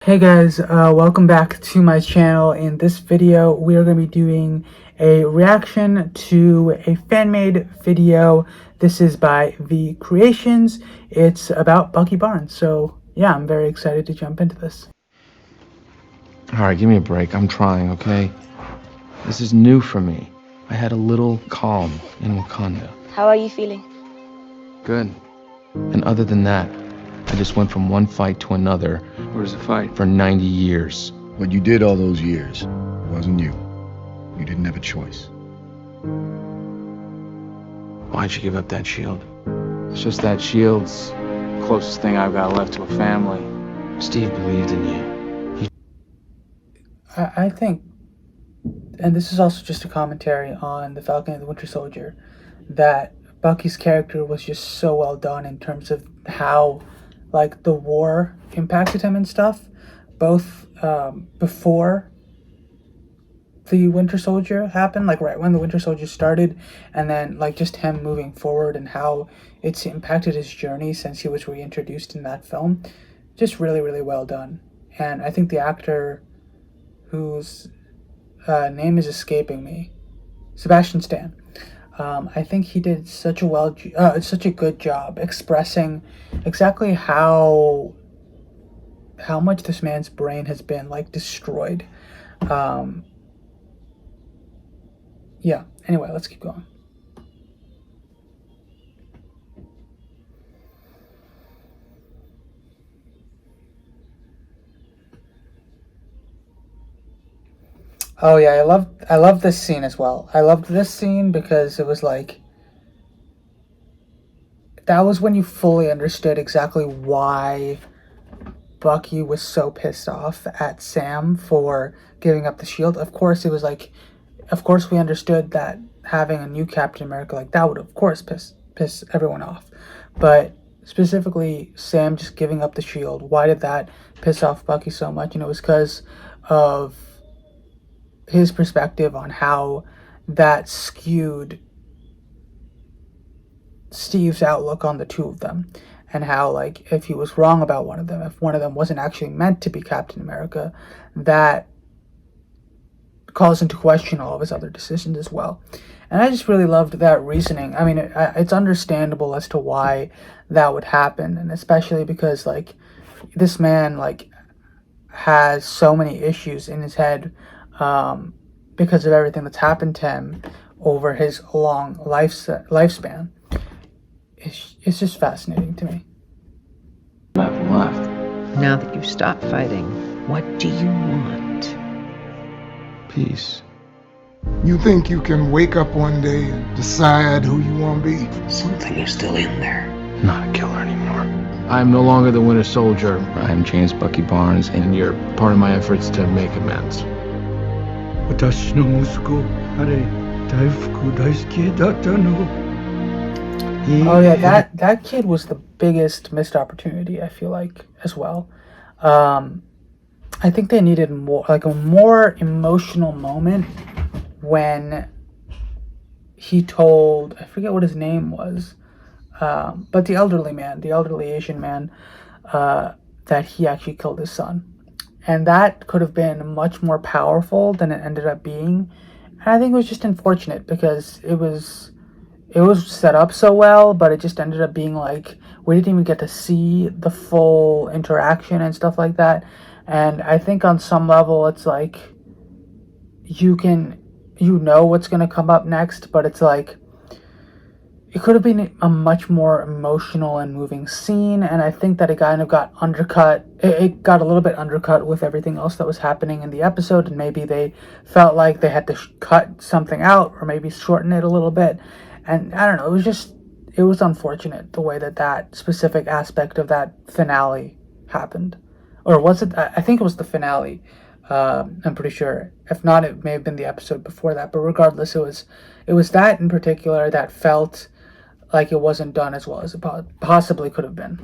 Hey guys, welcome back to my channel. In this video, we are going to be doing a reaction to a fan-made video. This is by VCreations. It's about Bucky Barnes. So yeah, I'm very excited to jump into this. Alright, give me a break. I'm trying, okay? This is new for me. I had a little calm in Wakanda. How are you feeling? Good. And other than that, I just went from one fight to another. Where's the fight? For 90 years. What you did all those years wasn't you. You didn't have a choice. Why'd you give up that shield? It's just that shield's the closest thing I've got left to a family. Steve believed in you. I think, and this is also just a commentary on The Falcon and the Winter Soldier, that Bucky's character was just so well done in terms of how like the war impacted him and stuff, both before the Winter Soldier happened, like right when the Winter Soldier started, and then like just him moving forward and how it's impacted his journey since he was reintroduced in that film. Just really, really well done. And I think the actor whose name is escaping me, Sebastian Stan, I think he did such a good job expressing exactly how much this man's brain has been like destroyed. Yeah. Anyway, let's keep going. Oh yeah, I love this scene as well. I loved this scene because it was like, that was when you fully understood exactly why Bucky was so pissed off at Sam for giving up the shield. Of course, it was like, of course we understood that having a new Captain America like that would of course piss everyone off. But specifically Sam just giving up the shield, why did that piss off Bucky so much? And it was because of his perspective on how that skewed Steve's outlook on the two of them, and how like if he was wrong about one of them, if one of them wasn't actually meant to be Captain America, that calls into question all of his other decisions as well. And I just really loved that reasoning. I mean, it's understandable as to why that would happen, and especially because like this man like has so many issues in his head because of everything that's happened to him over his long lifespan. It's just fascinating to me. Nothing left. Now that you've stopped fighting, what do you want? Peace. You think you can wake up one day and decide who you want to be? Something is still in there. I'm not a killer anymore. I am no longer the Winter Soldier. I am James Bucky Barnes, and you're part of my efforts to make amends. 私の息子、あれ、大福大好きだったの。 Oh yeah, that kid was the biggest missed opportunity, I feel like, as well. I think they needed more, like a more emotional moment when he told, I forget what his name was, but the elderly Asian man, that he actually killed his son. And that could have been much more powerful than it ended up being. And I think it was just unfortunate because it was set up so well, but it just ended up being like, we didn't even get to see the full interaction and stuff like that. And I think on some level, it's like, you know what's going to come up next, but it's like, it could have been a much more emotional and moving scene, and I think that it kind of got undercut. It got a little bit undercut with everything else that was happening in the episode, and maybe they felt like they had to cut something out or maybe shorten it a little bit. And I don't know, it was unfortunate the way that specific aspect of that finale happened. Or was it? I think it was the finale. I'm pretty sure. If not, it may have been the episode before that. But regardless, it was that in particular that felt like it wasn't done as well as it possibly could have been.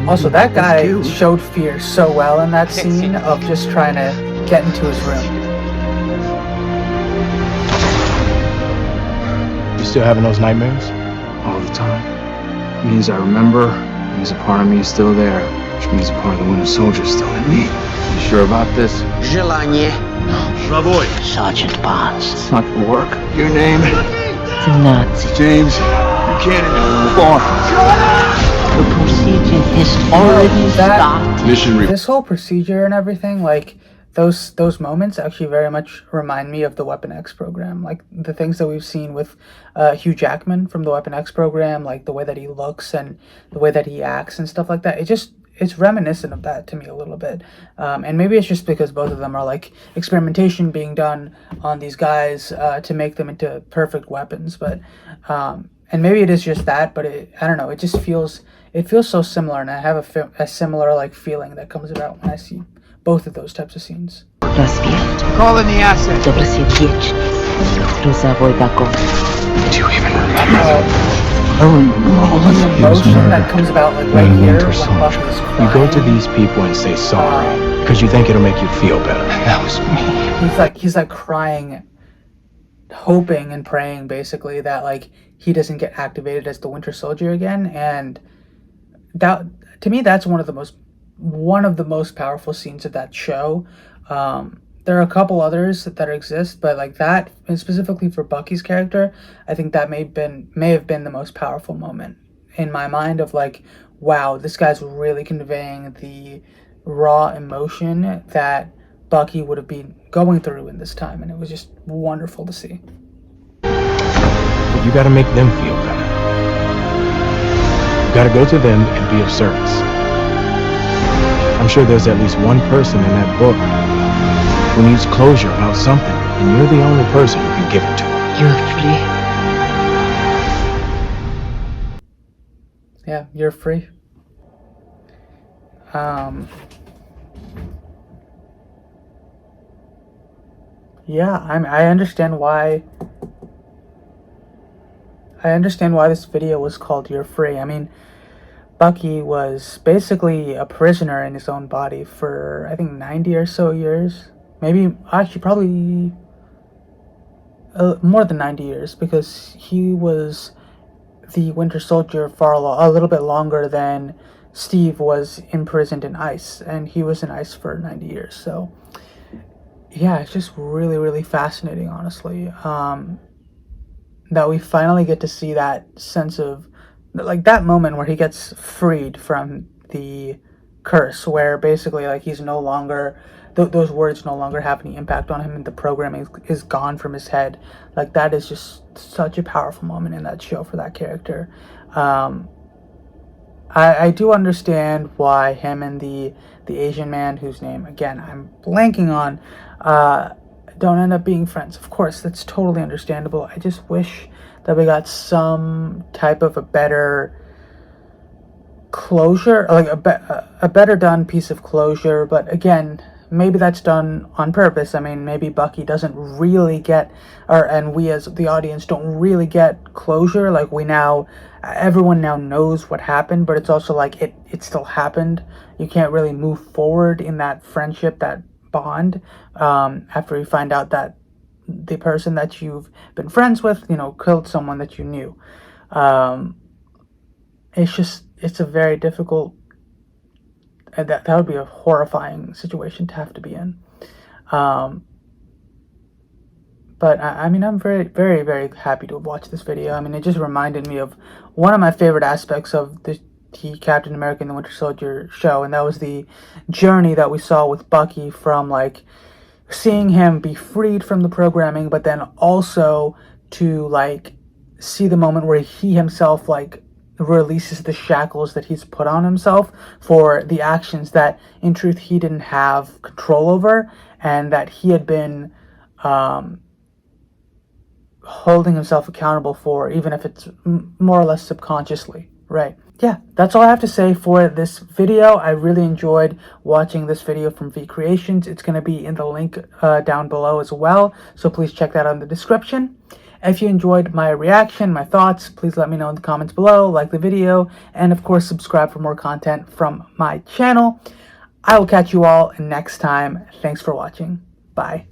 Also, that guy showed fear so well in that scene of just trying to get into his room. You still having those nightmares? All the time. It means I remember, it means a part of me is still there. Which means a part of the Winter Soldier's still in me. You sure about this? Желание. Sergeant Barnes. It's not gonna work. Your name? The Nazi. James. You can't even move on. The procedure has already started. Mission This whole procedure and everything, like those moments actually very much remind me of the Weapon X program. Like the things that we've seen with Hugh Jackman from the Weapon X program, like the way that he looks and the way that he acts and stuff like that. It's reminiscent of that to me a little bit. And maybe it's just because both of them are like experimentation being done on these guys to make them into perfect weapons. But and maybe it is just that, but I don't know. It just feels so similar, and I have a similar like feeling that comes about when I see both of those types of scenes. Calling the asset. Добрый вечность. Грузовой вагон. Do you even remember? I remember all of The it. emotion that comes about like right here Winter when Soldier. Bucky's crying. You go to these people and say sorry because you think it'll make you feel better. That was me. He's like crying, hoping and praying basically that like he doesn't get activated as the Winter Soldier again. And that, to me, that's one of the most powerful scenes of that show. There are a couple others that exist, but like that, and specifically for Bucky's character, I think that may have been the most powerful moment in my mind of like, wow, this guy's really conveying the raw emotion that Bucky would have been going through in this time, and it was just wonderful to see. But you got to make them feel better. You got to go to them and be of service. I'm sure there's at least one person in that book who needs closure about something, and you're the only person who can give it to them. You're free. Yeah, you're free. Yeah, I understand why. I understand why this video was called "You're Free." I mean, Bucky was basically a prisoner in his own body for I think 90 or so years. Maybe actually probably more than 90 years, because he was the Winter Soldier for a little bit longer than Steve was imprisoned in ice, and he was in ice for 90 years. So yeah, it's just really, really fascinating, honestly, that we finally get to see that sense of like that moment where he gets freed from the curse, where basically like he's no longer those words no longer have any impact on him, and the programming is gone from his head. Like that is just such a powerful moment in that show for that character. I do understand why him and the Asian man, whose name again I'm blanking on, don't end up being friends. Of course, that's totally understandable. I just wish that we got some type of a better closure, like a better done piece of closure. But again, maybe that's done on purpose. I mean, maybe Bucky doesn't really get, and we as the audience don't really get closure. Like everyone now knows what happened, but it's also like it still happened. You can't really move forward in that friendship, that bond, after you find out that the person that you've been friends with, killed someone that you knew. It's a very difficult, that would be a horrifying situation to have to be in. But I mean, I'm very, very, very happy to watch this video. I mean, it just reminded me of one of my favorite aspects of the Captain America and the Winter Soldier show, and that was the journey that we saw with Bucky, from like seeing him be freed from the programming, but then also to like see the moment where he himself like releases the shackles that he's put on himself for the actions that in truth he didn't have control over, and that he had been holding himself accountable for, even if it's more or less subconsciously, right? Yeah, that's all I have to say for this video. I really enjoyed watching this video from VCreations. It's going to be in the link down below as well, so please check that out in the description. If you enjoyed my reaction, my thoughts, please let me know in the comments below, like the video, and of course subscribe for more content from my channel. I will catch you all next time. Thanks for watching. Bye.